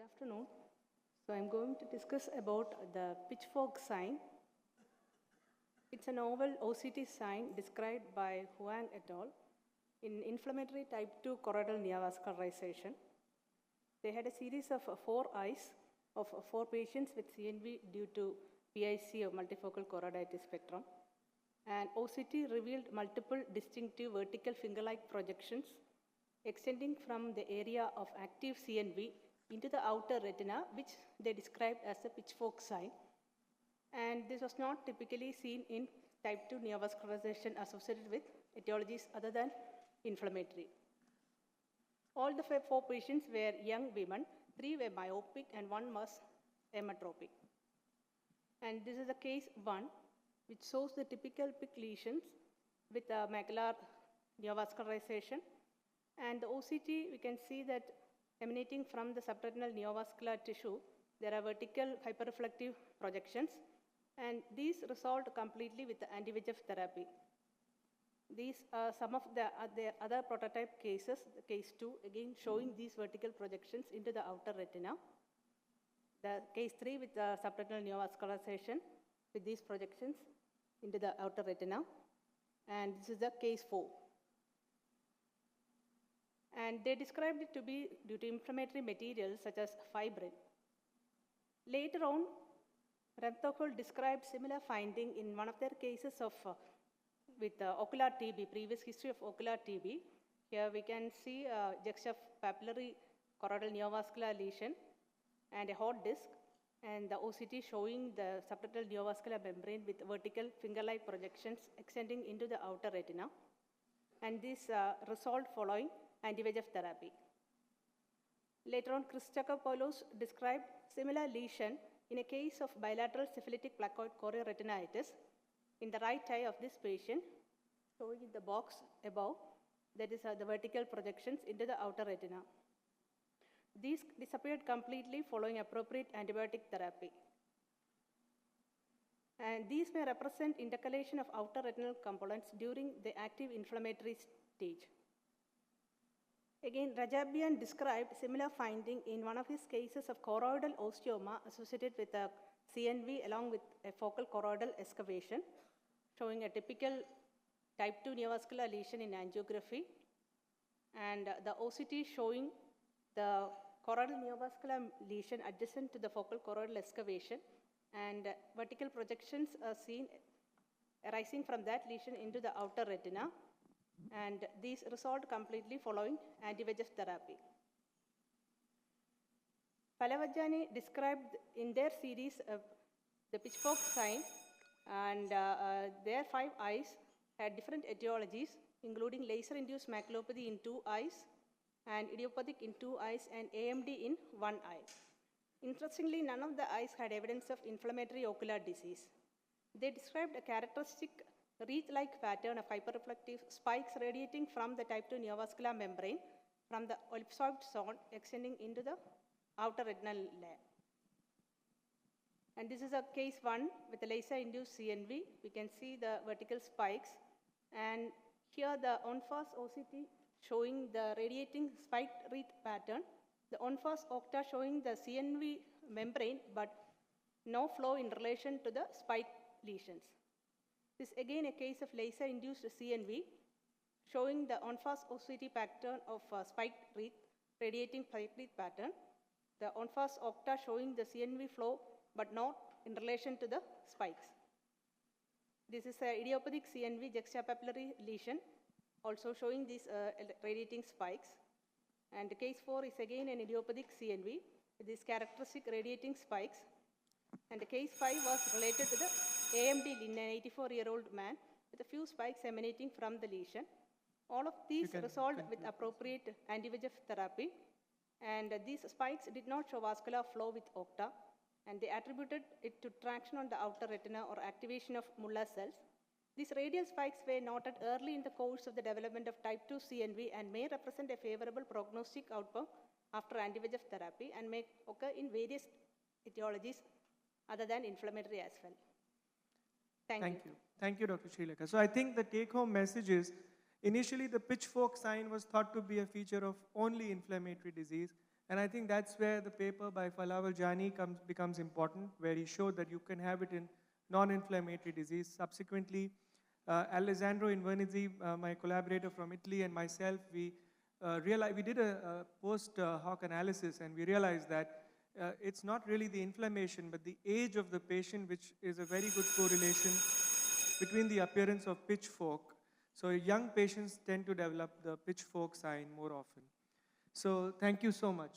afternoon. So I'm going to discuss about the Pitchfork sign. It's a novel OCT sign described by Huang et al. In inflammatory type 2 choroidal neovascularization. They had a series of 4 eyes of 4 patients with CNV due to PIC of multifocal choroiditis spectrum. And OCT revealed multiple distinctive vertical finger-like projections extending from the area of active CNV into the outer retina, which they described as a pitchfork sign. And this was not typically seen in type 2 neovascularization associated with etiologies other than inflammatory. All the 4 patients were young women, 3 were myopic and 1 was emmetropic. And this is a case 1, which shows the typical PIC lesions with macular neovascularization. And the OCT, we can see that emanating from the subretinal neovascular tissue, there are vertical hyperreflective projections, and these resolved completely with the anti-VEGF therapy. These are some of the other prototype cases, case 2, again showing these vertical projections into the outer retina. The case 3 with the subretinal neovascularization with these projections into the outer retina. And this is the case 4. And they described it to be due to inflammatory materials such as fibrin. Later on, Remthokol described similar finding in one of their cases of with ocular TB, previous history of ocular TB. Here we can see a juxtapapillary choroidal neovascular lesion and a hot disc, and the OCT showing the subretinal neovascular membrane with vertical finger-like projections extending into the outer retina. And this resolved following anti-VEGF therapy. Later on, Christakopoulos described similar lesion in a case of bilateral syphilitic placoid chorioretinitis in the right eye of this patient, showing in the box above, that is the vertical projections into the outer retina. These disappeared completely following appropriate antibiotic therapy. And these may represent intercalation of outer retinal components during the active inflammatory stage. Again, Rajabian described similar finding in one of his cases of choroidal osteoma associated with a CNV along with a focal choroidal excavation, showing a typical type 2 neovascular lesion in angiography, and the OCT showing the choroidal neovascular lesion adjacent to the focal choroidal excavation, and vertical projections are seen arising from that lesion into the outer retina, and these resolved completely following anti-VEGF therapy. Palavajani described in their series the pitchfork sign, and their 5 eyes had different etiologies, including laser-induced maculopathy in 2 eyes, and idiopathic in 2 eyes, and AMD in 1 eye. Interestingly, none of the eyes had evidence of inflammatory ocular disease. They described a characteristic wreath-like pattern of hyperreflective spikes radiating from the type 2 neovascular membrane from the ellipsoid zone extending into the outer retinal layer. And this is a case 1 with a laser-induced CNV. We can see the vertical spikes, and here the on-fast OCT showing the radiating spiked wreath pattern, the on-fast octa showing the CNV membrane but no flow in relation to the spiked lesions. This is again a case of laser-induced CNV showing the on-fast OCT pattern of spiked wreath, radiating spiked wreath pattern. The on-fast octa showing the CNV flow but not in relation to the spikes. This is an idiopathic CNV juxtapapillary lesion, also showing these radiating spikes. And case 4 is again an idiopathic CNV with these characteristic radiating spikes. And the case 5 was related to the AMD in an 84-year-old man with a few spikes emanating from the lesion. All of these resolved with appropriate anti-VEGF therapy, and these spikes did not show vascular flow with octa, and they attributed it to traction on the outer retina or activation of Muller cells. These radial spikes were noted early in the course of the development of type 2 CNV and may represent a favorable prognostic outcome after anti-VEGF therapy and may occur in various etiologies other than inflammatory as well. Thank you. Thank you, Dr. Sreelekha. So I think the take-home message is, initially the pitchfork sign was thought to be a feature of only inflammatory disease. And I think that's where the paper by Falawal Jani becomes important, where he showed that you can have it in non-inflammatory disease. Subsequently, Alessandro Invernizzi, my collaborator from Italy, and myself, we did a post hoc analysis, and we realized that it's not really the inflammation, but the age of the patient, which is a very good correlation between the appearance of pitchfork. So young patients tend to develop the pitchfork sign more often. So thank you so much.